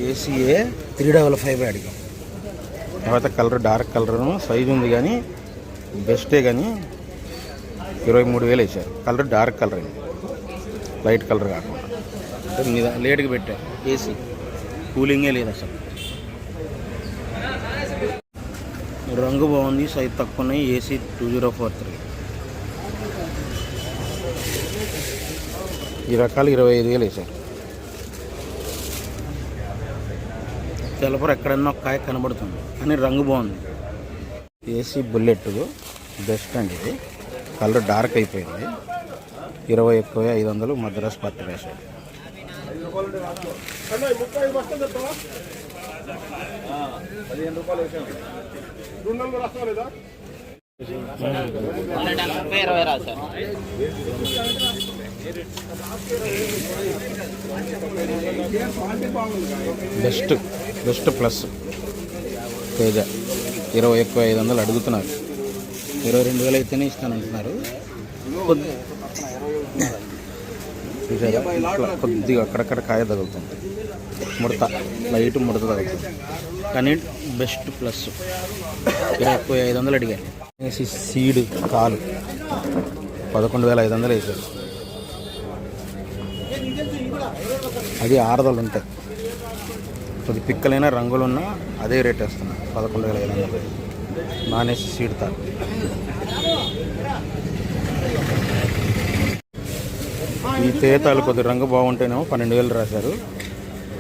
ACA 355 అడిగాం. తర్వాత colour dark colour size ఉంది కానీ బెస్టే, కానీ 23,000 వేసారు. కలర్ డార్క్ కలర్ అండి, లైట్ కలర్ కాకుండా. మీద లేట్గా పెట్టారు. ఏసీ కూలింగే లేదు అసలు. రంగు బాగుంది, సైజ్ తక్కువ ఉన్నాయి. ఏసీ 2043. ఈ రకాలు 25,000 వేసారు. తెలపరు ఎక్కడన్నా ఒక కాయ కనబడుతుంది కానీ రంగు బాగుంది. ఏసీ బుల్లెట్ బెస్ట్ అండి. ఇది కలర్ డార్క్ అయిపోయింది. 20,500 మద్రాస్ పట్టు వేసాడు. బెస్ట్ ప్లస్ తేజ 20,500 అడుగుతున్నారు. 22,000 అయితేనే ఇస్తానంటున్నారు. కొద్దిగా అక్కడక్కడ కాయ తగులుతుంది, ముడత, లైట్ ముడత తగులుతుంది కానీ బెస్ట్ ప్లస్. 20,500 అడిగారు. సీడ్ కాలు 11,500 వేసారు. అది ఆరదలు ఉంటాయి. కొద్ది పిక్కలైనా రంగులున్నా అదే రేట్ వేస్తున్నా. 11,500 నానేసి సీడ్ తాలు. ఈ తేతాలు కొద్ది రంగు బాగుంటేనేమో 12,000 రాశారు.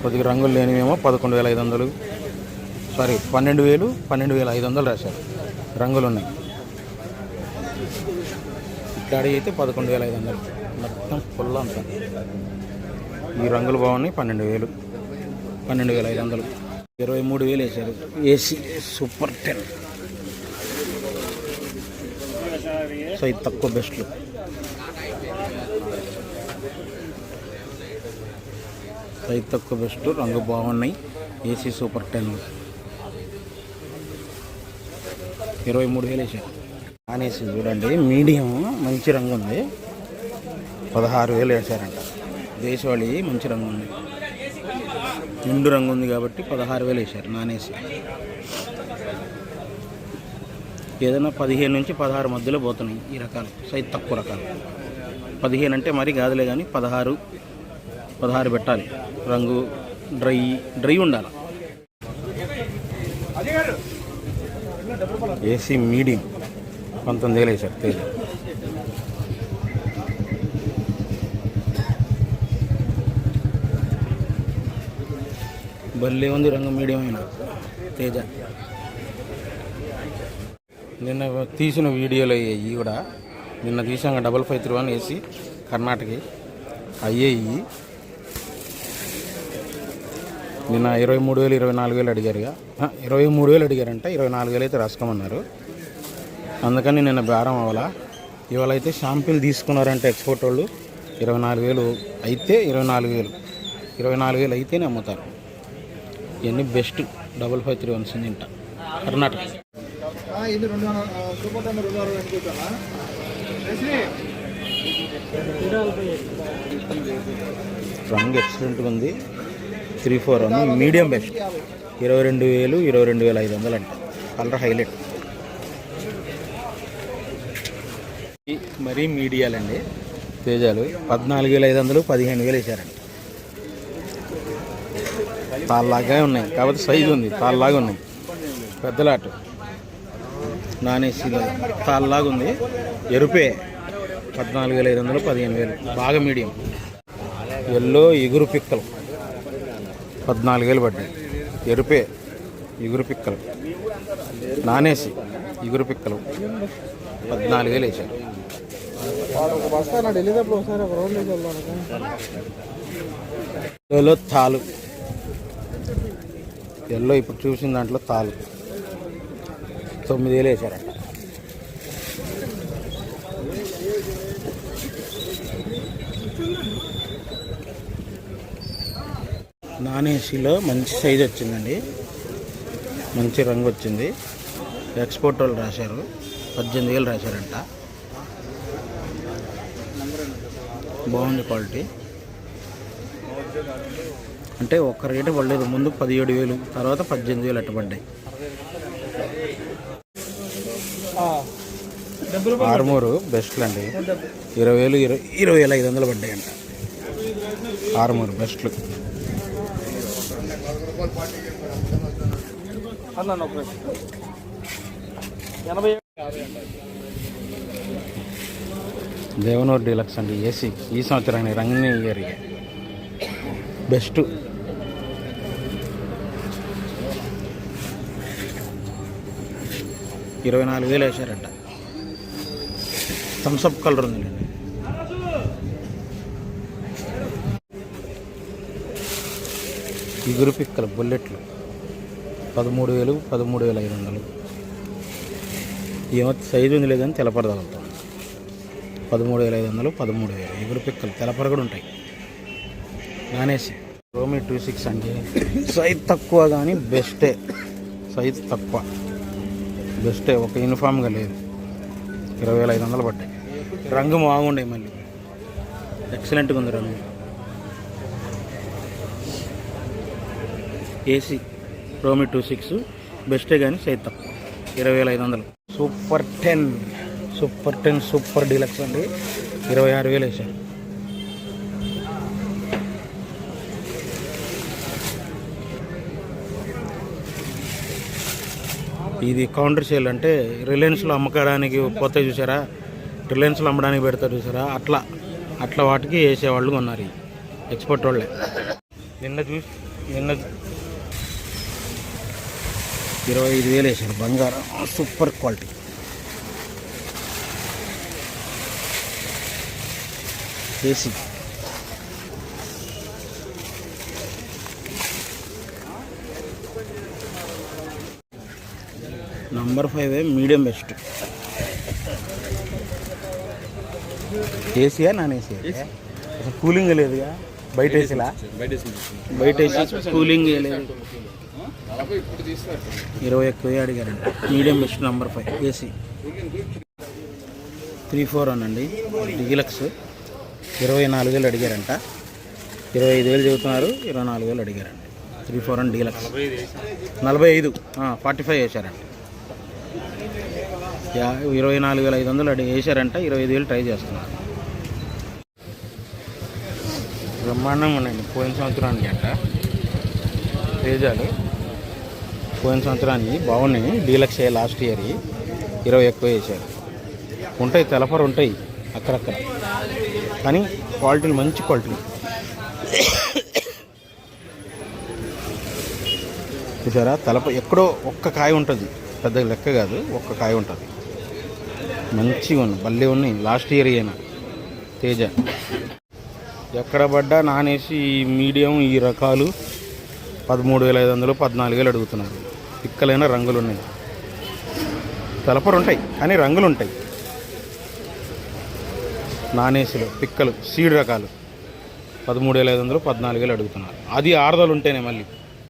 కొద్దిగా రంగులు లేనివేమో 11,500, సారీ 12,500 రాశారు. రంగులు ఉన్నాయి. ఇక్కడ అయితే 11,500 మొత్తం ఫుల్ అంతా. ఈ రంగులు బాగున్నాయి. 12,500, 23,000 వేసారు. ఏసీ సూపర్ 10 సైజ్ తక్కువ బెస్ట్లు. సైజ్ తక్కువ బెస్ట్, రంగు బాగున్నాయి. ఏసీ సూపర్ 10 23,000 వేసారు. అనేసి చూడండి, మీడియం మంచి రంగు ఉంది. 16,000 వేసారంట. దేశవాళీ మంచి రంగు ఉంది, నిండు రంగు ఉంది కాబట్టి 16,000 వేసారు నానేసి. ఏదైనా 15 నుంచి 16 మధ్యలో పోతున్నాయి ఈ రకాలు, సైజ్ తక్కువ రకాలు. 15 అంటే మరీ కాదులే కానీ 16 పెట్టాలి. రంగు డ్రై ఉండాలి. ఏసీ మీడియం 19,000 వేసారు తేజ. భలే ఉంది రంగు, మీడియం అయినా తేజ. నిన్న తీసిన వీడియోలు అయ్యాయి కూడా. నిన్న తీసాక 5531 ఏసీ కర్ణాటక అయ్యాయి. నిన్న 23,000 24,000 అడిగారుగా. 23,000 అడిగారంట. 24,000 అయితే రాసుకోమన్నారు. అందుకని నిన్న బేరం అవ్వాలా. ఇవాళ అయితే షాంపిల్ తీసుకున్నారంటే ఎక్స్పోర్ట్ వాళ్ళు. 24,000 అయితే 24,000 అయితేనే అమ్ముతారు. ఇవన్నీ బెస్ట్ 5531 తింట కర్ణాటక. రంగు ఎక్సలెంట్గా ఉంది. 341 మీడియం బెస్ట్. 22,000 22,500 అంట. Colour highlight. మరీ మీడియాలండి తేజాలు 14,500 15,000 వేసారంట. తాళ్ళలాగా ఉన్నాయి కాబట్టి సైజు ఉంది. తాళ్ళలాగా ఉన్నాయి, పెద్దలాట. నాన్ ఏసీలో తాళ్ళలాగా ఉంది. ఎరుపే 14,500 15,000. బాగా మీడియం. ఎల్లో ఎగురు పిక్కలు 14,000 పడ్డాయి. ఎరుపే ఎగురు పిక్కలు. నానేసి ఎగురు పిక్కలు 14,000 వేసారు. ఎల్లో తాలు, ఎల్లో ఇప్పుడు చూసిన దాంట్లో తాలు 9,000 వేసారంట. నాన్ ఏసీలో మంచి సైజ్ వచ్చిందండి, మంచి రంగు వచ్చింది. ఎక్స్పోర్ట్ వాళ్ళు రాశారు. 18,000 రాశారంట. బాగుంది క్వాలిటీ. అంటే ఒక్క రేటు పడలేదు. ముందు 17,000, తర్వాత 18,000 అట్ట పడ్డాయి. ఆర్మూరు బెస్ట్లు అండి. 20,000, 20,500 పడ్డాయంట. ఆర్మూరు బెస్ట్లు. దేవనూరు డీలక్స్ అండి. ఏసీ ఈ సంవత్సరానికి రంగుని ఇయర్ బెస్ట్. 24,000 వేసారంట. థమ్సప్ కలర్ ఉందండి. ఇగురు పిక్కలు బుల్లెట్లు 13,000, 13,500. ఏమో సైజు ఉంది లేదని తెలపడగలుగుతాం. 13,500, 13,000 ఇగురు పిక్కలు. తెలపర కూడా ఉంటాయి. నానేసి రోమి 26 అండి. సైజ్ తక్కువ కానీ బెస్టే. సైజ్ తక్కువ బెస్టే. ఒక యూనిఫామ్గా లేదు. 20,500 పడ్డాయి. రంగు బాగుండే, మళ్ళీ ఎక్సలెంట్గా ఉంది రంగు. ఏసీ రోమి 26 బెస్టే కానీ సైజ్ తక్కువ. 20,500. సూపర్ 10, సూపర్ 10 సూపర్ డీలక్స్ అండి. 26,000 వేసారు. ఇది కౌంటర్ సేల్ అంటే రిలయన్స్లో అమ్మకానికి పోతాయి చూసారా, రిలయన్స్లో అమ్మడానికి పెడతారు చూసారా, అట్లా వాటికి వేసేవాళ్ళు కొన్నారు. ఎక్స్పోర్ట్ వాళ్ళే. నిన్న 25,000 వేసారు. బంగారం super quality. AC number 5 medium best. Asia non AC? అసలు కూలింగ్ లేదుగా. బయట ఏసీలా? బయట ఏసీ కూలింగ్ లేదు. 21,000 అడిగారండి. Medium best number 5 AC. 34 అనండి డీలక్స్. 24,000 అడిగారంట. 25,000 చెబుతున్నారు. 24,000 అడిగారండి. 34 అని డీలక్స్. 45, 45 వేసారండి. 24,500 వేసారంట. 25,000 ట్రై చేస్తున్నారు. బ్రహ్మాండంగా ఉన్నాయండి. పోయిన సంవత్సరానికి అంట తేజాలు. పోయిన సంవత్సరానికి బాగున్నాయి. డీలక్స్ లాస్ట్ ఇయర్ 20 ఎక్కువ వేసారు. ఉంటాయి, తెలపరు ఉంటాయి అక్కడక్కడ, కానీ క్వాలిటీలు మంచి క్వాలిటీ. చూసారా, తలప ఎక్కడో ఒక్క కాయ ఉంటుంది. పెద్ద లెక్క కాదు, ఒక్క కాయ ఉంటుంది. మంచిగా ఉన్నాయి, భలే ఉన్నాయి. లాస్ట్ ఇయర్ అయినా తేజ. ఎక్కడ పడ్డా నానేసి మీడియం ఈ రకాలు 13,500, 14,000 అడుగుతున్నారు. పిక్కలైన రంగులు ఉన్నాయి. తలపరు ఉంటాయి కానీ రంగులు ఉంటాయి. నానేసిలో పిక్కలు సీడ్ రకాలు 13,500, 14,000 అడుగుతున్నారు. అది ఆరుదలు ఉంటేనే మళ్ళీ